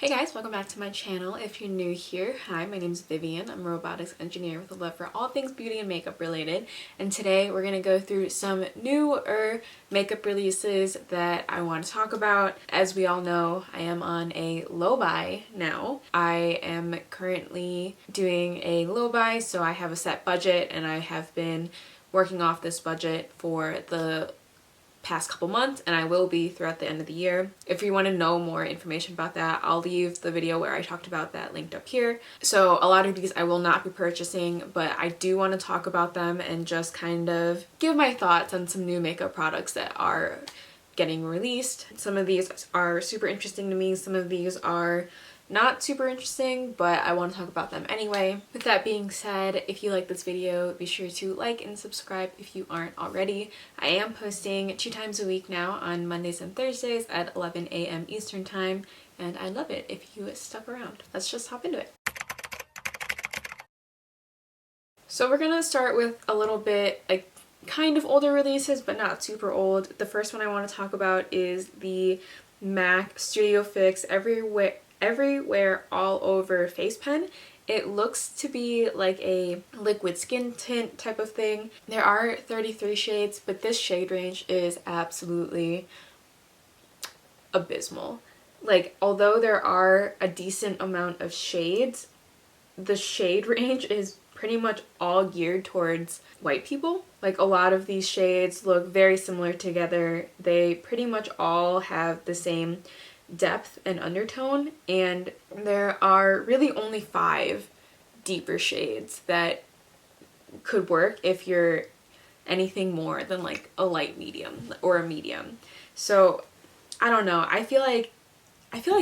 Hey guys, welcome back to my channel. If you're new here, hi, my name is Vivian. I'm a robotics engineer with a love for all things beauty and makeup related. And today we're going to go through some newer makeup releases that I want to talk about. As we all know, I am on a low buy now. I am currently doing a low buy, so I have a set budget and I have been working off this budget for the past couple months, and I will be throughout the end of the year. If you want to know more information about that, I'll leave the video where I talked about that linked up here. So a lot of these I will not be purchasing, but I do want to talk about them and just kind of give my thoughts on some new makeup products that are getting released. Some of these are super interesting to me, some of these are not super interesting, but I want to talk about them anyway. With that being said, if you like this video, be sure to like and subscribe if you aren't already. I am posting 2 times a week now on Mondays and Thursdays at 11 a.m. Eastern time, and I'd love it if you stuck around. Let's just hop into it. So we're gonna start with a little bit like kind of older releases, but not super old. The first one I want to talk about is the MAC Studio Fix Everywhere All Over face pen. It looks to be like a liquid skin tint type of thing. There are 33 shades, but this shade range is absolutely abysmal. Like, although there are a decent amount of shades, the shade range is pretty much all geared towards white people. Like, a lot of these shades look very similar together. They pretty much all have the same depth and undertone, and there are really only 5 deeper shades that could work if you're anything more than like a light medium or a medium. So I don't know, I feel like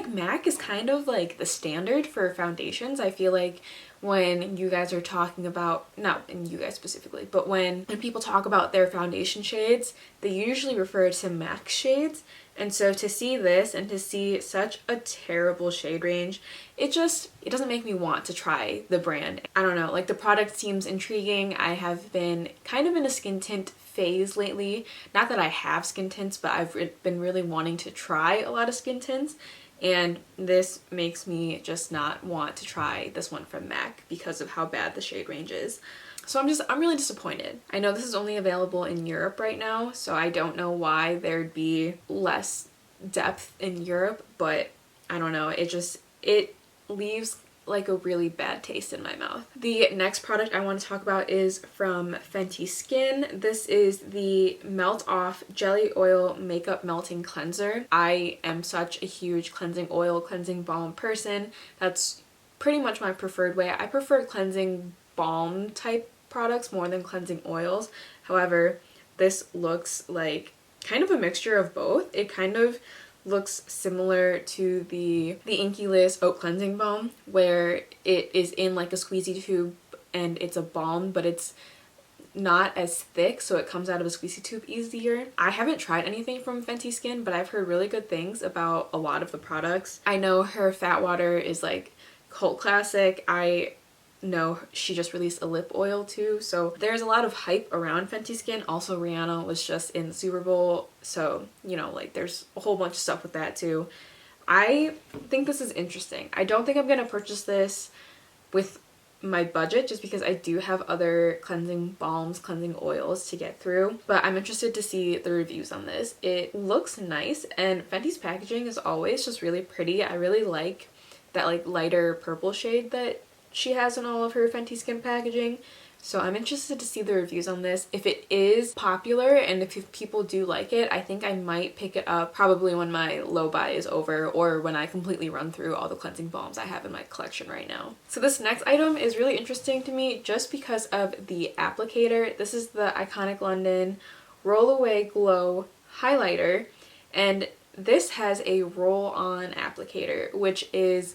MAC is kind of like the standard for foundations. I feel like when you guys are talking about, not in you guys specifically, but when people talk about their foundation shades, they usually refer to MAC shades. And so to see this and to see such a terrible shade range, it doesn't make me want to try the brand. I don't know, like the product seems intriguing. I have been kind of in a skin tint phase lately. Not that I have skin tints, but I've been really wanting to try a lot of skin tints. And this makes me just not want to try this one from MAC because of how bad the shade range is. So I'm really disappointed. I know this is only available in Europe right now, so I don't know why there'd be less depth in Europe, but I don't know, it leaves like a really bad taste in my mouth. The next product I want to talk about is from Fenty Skin. This is the Melt Off Jelly Oil Makeup Melting Cleanser. I am such a huge cleansing oil, cleansing balm person. That's pretty much my preferred way. I prefer cleansing balm type products more than cleansing oils. However, this looks like kind of a mixture of both. It kind of looks similar to the Inky Liss Oat Cleansing Balm, where it is in like a squeezy tube and it's a balm, but it's not as thick, so it comes out of a squeezy tube easier. I haven't tried anything from Fenty Skin, but I've heard really good things about a lot of the products. I know her Fat Water is like cult classic. I know she just released a lip oil too, so there's a lot of hype around Fenty Skin. Also, Rihanna was just in the Super Bowl, so you know, like there's a whole bunch of stuff with that too. I think this is interesting. I don't think I'm gonna purchase this with my budget just because I do have other cleansing balms, cleansing oils to get through, but I'm interested to see the reviews on this. It looks nice, and Fenty's packaging is always just really pretty. I really like that like lighter purple shade that she has in all of her Fenty Skin packaging. So I'm interested to see the reviews on this. If it is popular and if people do like it, I think I might pick it up probably when my low buy is over or when I completely run through all the cleansing balms I have in my collection right now. So this next item is really interesting to me just because of the applicator. This is the Iconic London Roll Away Glow Highlighter, and this has a roll-on applicator, which is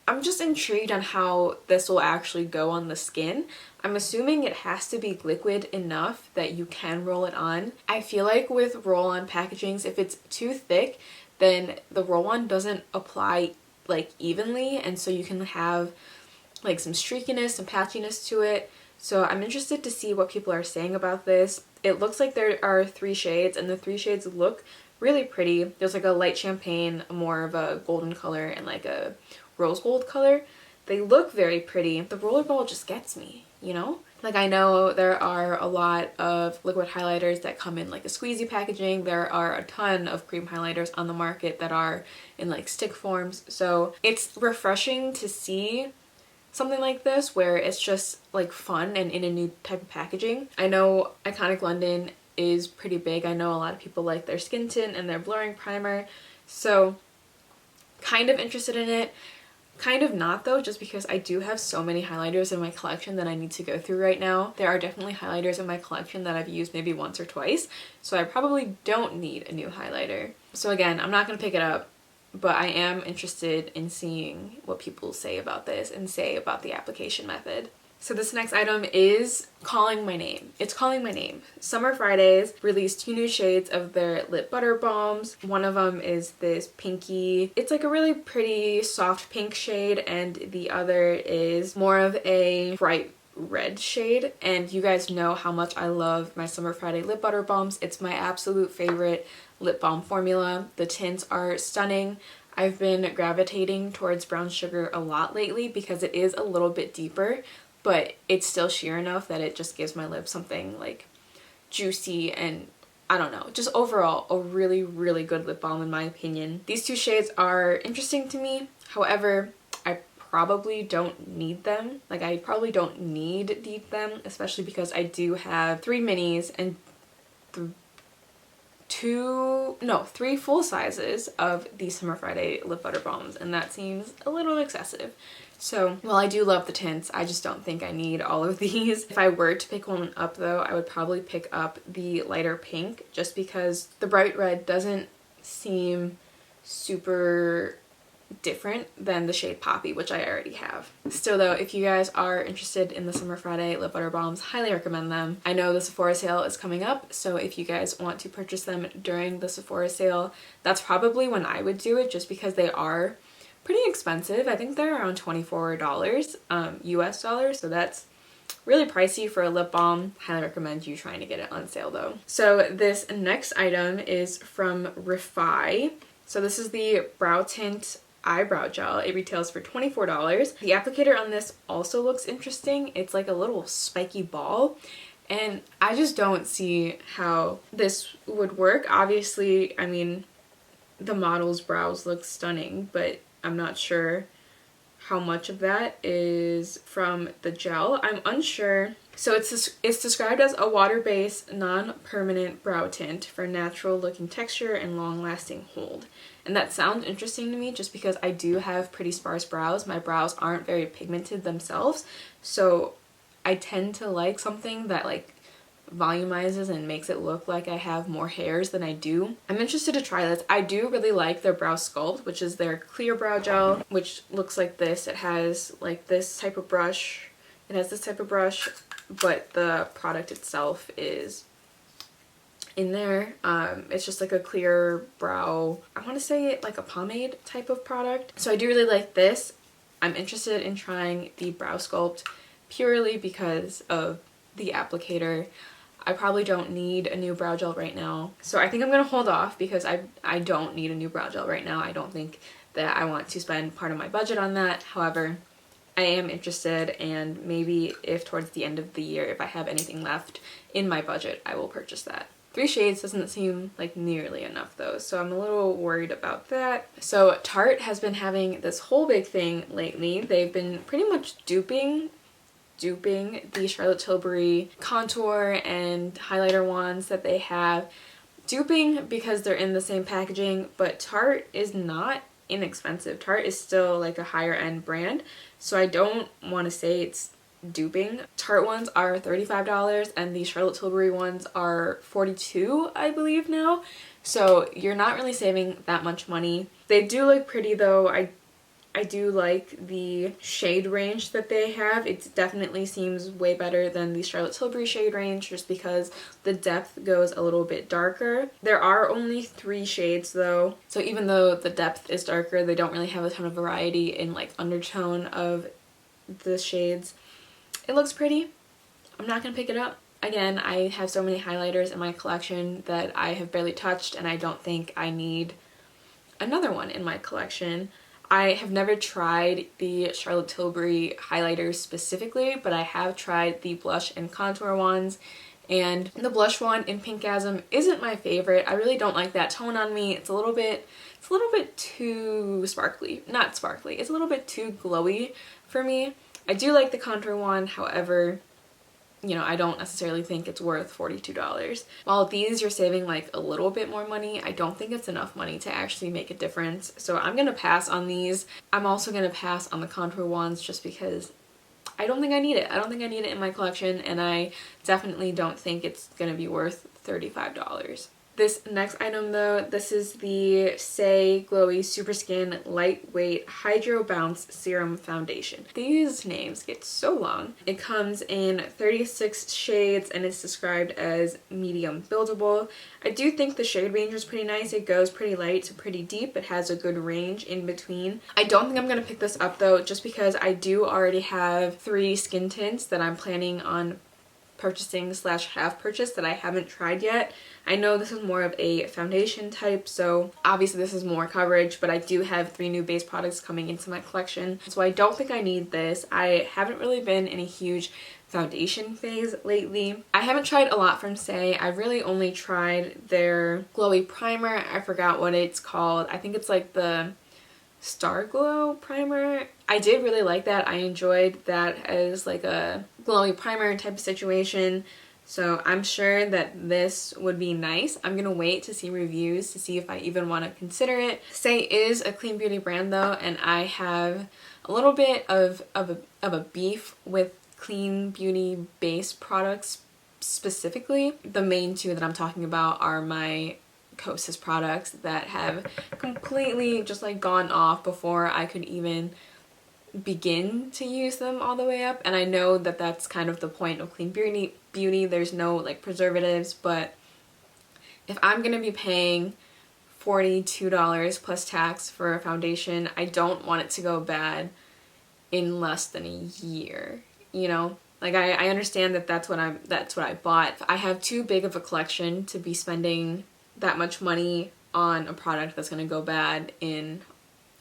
I'm just intrigued on how this will actually go on the skin. I'm assuming it has to be liquid enough that you can roll it on. I feel like with roll-on packagings, if it's too thick, then the roll-on doesn't apply like evenly, and so you can have like some streakiness, some patchiness to it. So I'm interested to see what people are saying about this. It looks like there are 3 shades, and the 3 shades look really pretty. There's like a light champagne, more of a golden color, and like a rose gold color. They look very pretty. The rollerball just gets me, you know? Like, I know there are a lot of liquid highlighters that come in like a squeezy packaging. There are a ton of cream highlighters on the market that are in like stick forms. So it's refreshing to see something like this where it's just like fun and in a new type of packaging. I know Iconic London is pretty big. I know a lot of people like their skin tint and their blurring primer. So kind of interested in it. Kind of not though, just because I do have so many highlighters in my collection that I need to go through right now. There are definitely highlighters in my collection that I've used maybe once or twice, so I probably don't need a new highlighter. So again, I'm not going to pick it up, but I am interested in seeing what people say about this and say about the application method. So this next item is Calling My Name. It's Calling My Name. Summer Fridays released 2 new shades of their lip butter balms. One of them is this pinky, it's like a really pretty soft pink shade, and the other is more of a bright red shade. And you guys know how much I love my Summer Friday lip butter balms. It's my absolute favorite lip balm formula. The tints are stunning. I've been gravitating towards brown sugar a lot lately because it is a little bit deeper, but it's still sheer enough that it just gives my lips something like juicy and I don't know, just overall a really, really good lip balm in my opinion. These 2 shades are interesting to me. However, I probably don't need them. Like, I probably don't need them, especially because I do have 3 minis and 3 full sizes of the Summer Friday lip butter balms, and that seems a little excessive. So while I do love the tints, I just don't think I need all of these. If I were to pick one up though, I would probably pick up the lighter pink, just because the bright red doesn't seem super different than the shade Poppy, which I already have. Still though, if you guys are interested in the Summer Friday lip butter balms, highly recommend them. I know the Sephora sale is coming up, so if you guys want to purchase them during the Sephora sale, that's probably when I would do it, just because they are pretty expensive. I think they're around $24 US dollars, so that's really pricey for a lip balm. Highly recommend you trying to get it on sale though. So this next item is from Refi. So this is the brow tint eyebrow gel. It retails for $24. The applicator on this also looks interesting. It's like a little spiky ball, and I just don't see how this would work. Obviously, I mean, the model's brows look stunning, but I'm not sure how much of that is from the gel. I'm unsure. So it's described as a water-based, non-permanent brow tint for natural looking texture and long-lasting hold. And that sounds interesting to me just because I do have pretty sparse brows. My brows aren't very pigmented themselves, so I tend to like something that like volumizes and makes it look like I have more hairs than I do. I'm interested to try this. I do really like their Brow Sculpt, which is their clear brow gel, which looks like this. It has like this type of brush. It has this type of brush, but the product itself is in there. It's just like a clear brow, I want to say like a pomade type of product. So I do really like this. I'm interested in trying the Brow Sculpt purely because of the applicator. I probably don't need a new brow gel right now, so I think I'm gonna hold off because I don't need a new brow gel right now. I don't think that I want to spend part of my budget on that. However, I am interested, and maybe if towards the end of the year, if I have anything left in my budget, I will purchase that. 3 shades doesn't seem like nearly enough though, so I'm a little worried about that. So Tarte has been having this whole big thing lately. They've been pretty much duping the Charlotte Tilbury contour and highlighter wands that they have. Duping because they're in the same packaging, but Tarte is not inexpensive. Tarte is still like a higher end brand, so I don't want to say it's duping. Tarte ones are $35 and the Charlotte Tilbury ones are $42, I believe now, so you're not really saving that much money. They do look pretty though. I do like the shade range that they have. It definitely seems way better than the Charlotte Tilbury shade range just because the depth goes a little bit darker. There are only 3 shades though, so even though the depth is darker, they don't really have a ton of variety in like undertone of the shades. It looks pretty. I'm not gonna pick it up. Again, I have so many highlighters in my collection that I have barely touched, and I don't think I need another one in my collection. I have never tried the Charlotte Tilbury highlighters specifically, but I have tried the blush and contour ones, and the blush one in Pinkasm isn't my favorite. I really don't like that tone on me. It's a little bit too sparkly. Not sparkly, it's a little bit too glowy for me. I do like the contour one, however, you know, I don't necessarily think it's worth $42. While these you're saving like a little bit more money, I don't think it's enough money to actually make a difference. So I'm gonna pass on these. I'm also gonna pass on the contour ones just because I don't think I need it. I don't think I need it in my collection, and I definitely don't think it's gonna be worth $35. This next item though, this is the Say Glowy Super Skin Lightweight Hydro Bounce Serum Foundation. These names get so long. It comes in 36 shades and it's described as medium buildable. I do think the shade range is pretty nice. It goes pretty light to pretty deep. It has a good range in between. I don't think I'm going to pick this up though, just because I do already have 3 skin tints that I'm planning on purchasing / have purchased that I haven't tried yet. I know this is more of a foundation type, so obviously this is more coverage, but I do have 3 new base products coming into my collection, so I don't think I need this. I haven't really been in a huge foundation phase lately. I haven't tried a lot from Say. I've really only tried their glowy primer. I forgot what it's called. I think it's like the Star Glow primer. I did really like that. I enjoyed that as like a glowy primer type of situation. So I'm sure that this would be nice. I'm gonna wait to see reviews to see if I even want to consider it. Say is a clean beauty brand though, and I have a little bit of a beef with clean beauty base products specifically. The main 2 that I'm talking about are my Kosas products that have completely just like gone off before I could even begin to use them all the way up, and I know that that's kind of the point of clean beauty. There's no like preservatives, but if I'm gonna be paying $42 plus tax for a foundation, I don't want it to go bad in less than a year, you know? Like I understand that that's what I bought. I have too big of a collection to be spending that much money on a product that's gonna go bad in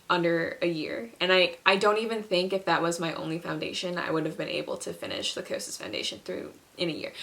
under a year. And I don't even think if that was my only foundation, I would have been able to finish the Kosas foundation through in a year.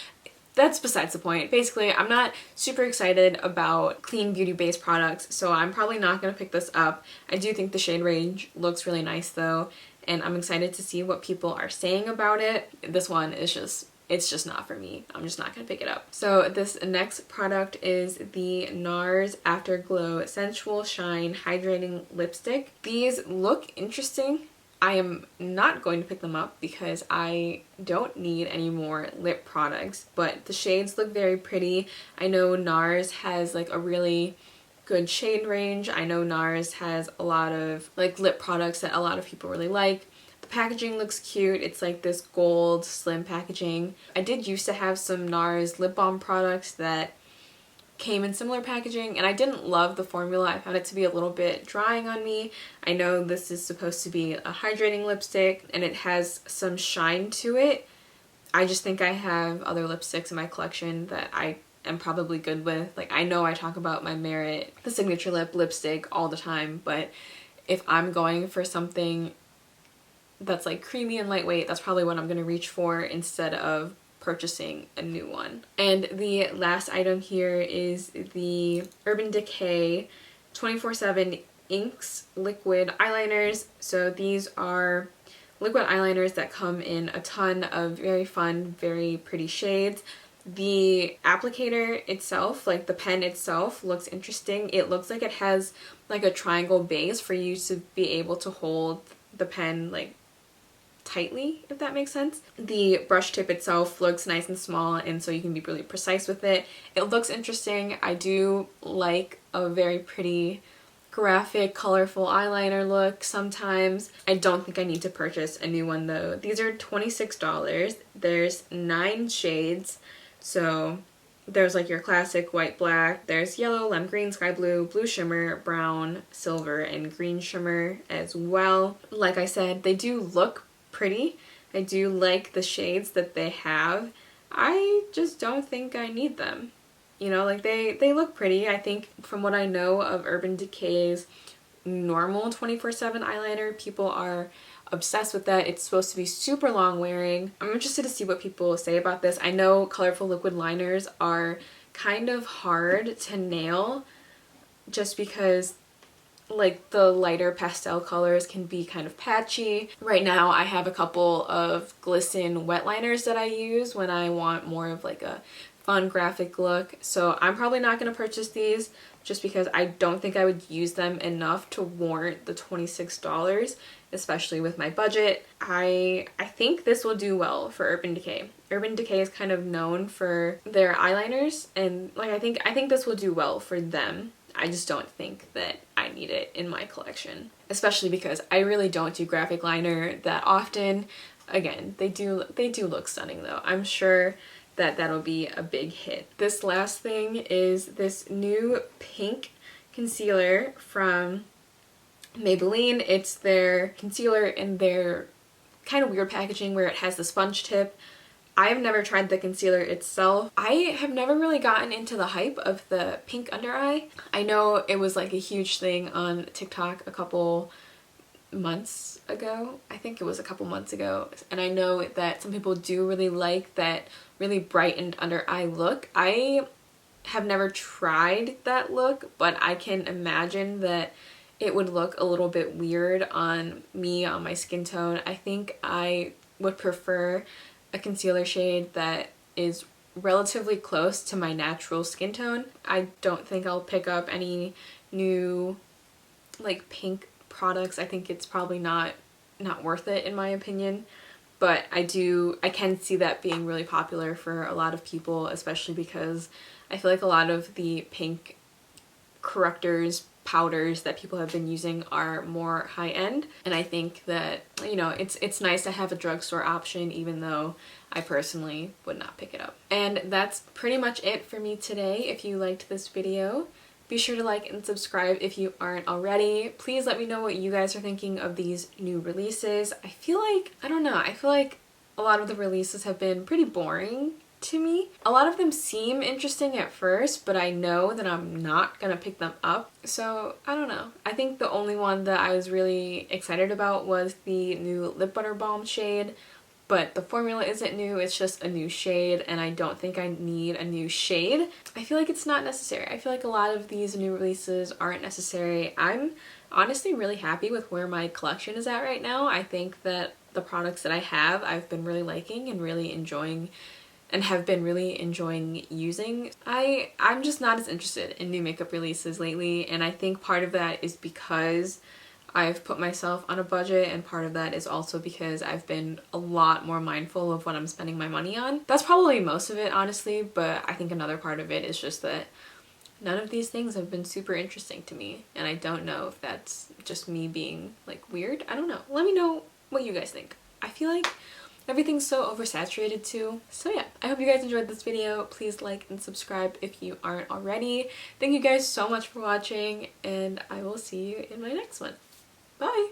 That's besides the point. Basically, I'm not super excited about clean beauty based products, so I'm probably not going to pick this up. I do think the shade range looks really nice though, and I'm excited to see what people are saying about it. This one is it's just not for me. I'm just not gonna pick it up. So this next product is the Nars Afterglow Sensual Shine Hydrating Lipstick. These look interesting. I am not going to pick them up because I don't need any more lip products, but the shades look very pretty. I know Nars has like a really good shade range. I know Nars has a lot of like lip products that a lot of people really like. Packaging looks cute. It's like this gold slim packaging. I did used to have some Nars lip balm products that came in similar packaging, and I didn't love the formula. I found it to be a little bit drying on me. I know this is supposed to be a hydrating lipstick and it has some shine to it. I just think I have other lipsticks in my collection that I am probably good with. Like I know I talk about my Merit, the Signature Lip lipstick all the time, but if I'm going for something that's like creamy and lightweight, that's probably what I'm going to reach for instead of purchasing a new one. And the last item here is the Urban Decay 24/7 Inks Liquid Eyeliners. So these are liquid eyeliners that come in a ton of very fun, very pretty shades. The applicator itself, like the pen itself, looks interesting. It looks like it has like a triangle base for you to be able to hold the pen like tightly, if that makes sense. The brush tip itself looks nice and small, and so you can be really precise with it. It looks interesting. I do like a very pretty graphic, colorful eyeliner look sometimes. I don't think I need to purchase a new one though. These are $26. There's 9 shades. So there's like your classic white, black, there's yellow, lime green, sky blue, blue shimmer, brown, silver, and green shimmer as well. Like I said, they do look pretty. I do like the shades that they have. I just don't think I need them. You know, like they look pretty. I think from what I know of Urban Decay's normal 24/7 eyeliner, people are obsessed with that. It's supposed to be super long wearing. I'm interested to see what people say about this. I know colorful liquid liners are kind of hard to nail just because like the lighter pastel colors can be kind of patchy. Right now I have a couple of Glisten wet liners that I use when I want more of like a fun graphic look, so I'm probably not going to purchase these just because I don't think I would use them enough to warrant the $26, especially with my budget. I think this will do well for Urban Decay. Urban Decay is kind of known for their eyeliners, and like I think this will do well for them. I just don't think that I need it in my collection, especially because I really don't do graphic liner that often. Again, they do look stunning though. I'm sure that that'll be a big hit. This last thing is this new pink concealer from Maybelline. It's their concealer in their kind of weird packaging where it has the sponge tip. I've never tried the concealer itself. I have never really gotten into the hype of the pink under eye. I know it was like a huge thing on TikTok a couple months ago. I think it was a couple months ago. And I know that some people do really like that really brightened under eye look. I have never tried that look, but I can imagine that it would look a little bit weird on me, on my skin tone. I think I would prefer a concealer shade that is relatively close to my natural skin tone. I don't think I'll pick up any new like pink products. I think it's probably not worth it in my opinion, but I can see that being really popular for a lot of people, especially because I feel like a lot of the pink correctors, powders that people have been using are more high-end, and I think that, you know, it's nice to have a drugstore option, even though I personally would not pick it up. And that's pretty much it for me today. If you liked this video, be sure to like and subscribe if you aren't already. Please let me know what you guys are thinking of these new releases. I feel like a lot of the releases have been pretty boring to me. A lot of them seem interesting at first, but I know that I'm not gonna pick them up. So I don't know. I think the only one that I was really excited about was the new lip butter balm shade, but the formula isn't new, it's just a new shade, and I don't think I need a new shade. I feel like it's not necessary. I feel like a lot of these new releases aren't necessary. I'm honestly really happy with where my collection is at right now. I think that the products that I have, I've been really liking and really enjoying and have been really enjoying using. I'm just not as interested in new makeup releases lately, and I think part of that is because I've put myself on a budget, and part of that is also because I've been a lot more mindful of what I'm spending my money on. That's probably most of it, honestly, but I think another part of it is just that none of these things have been super interesting to me, and I don't know if that's just me being like weird. I don't know. Let me know what you guys think. I feel like everything's so oversaturated too. So yeah, I hope you guys enjoyed this video. Please like and subscribe if you aren't already. Thank you guys so much for watching, and I will see you in my next one. Bye!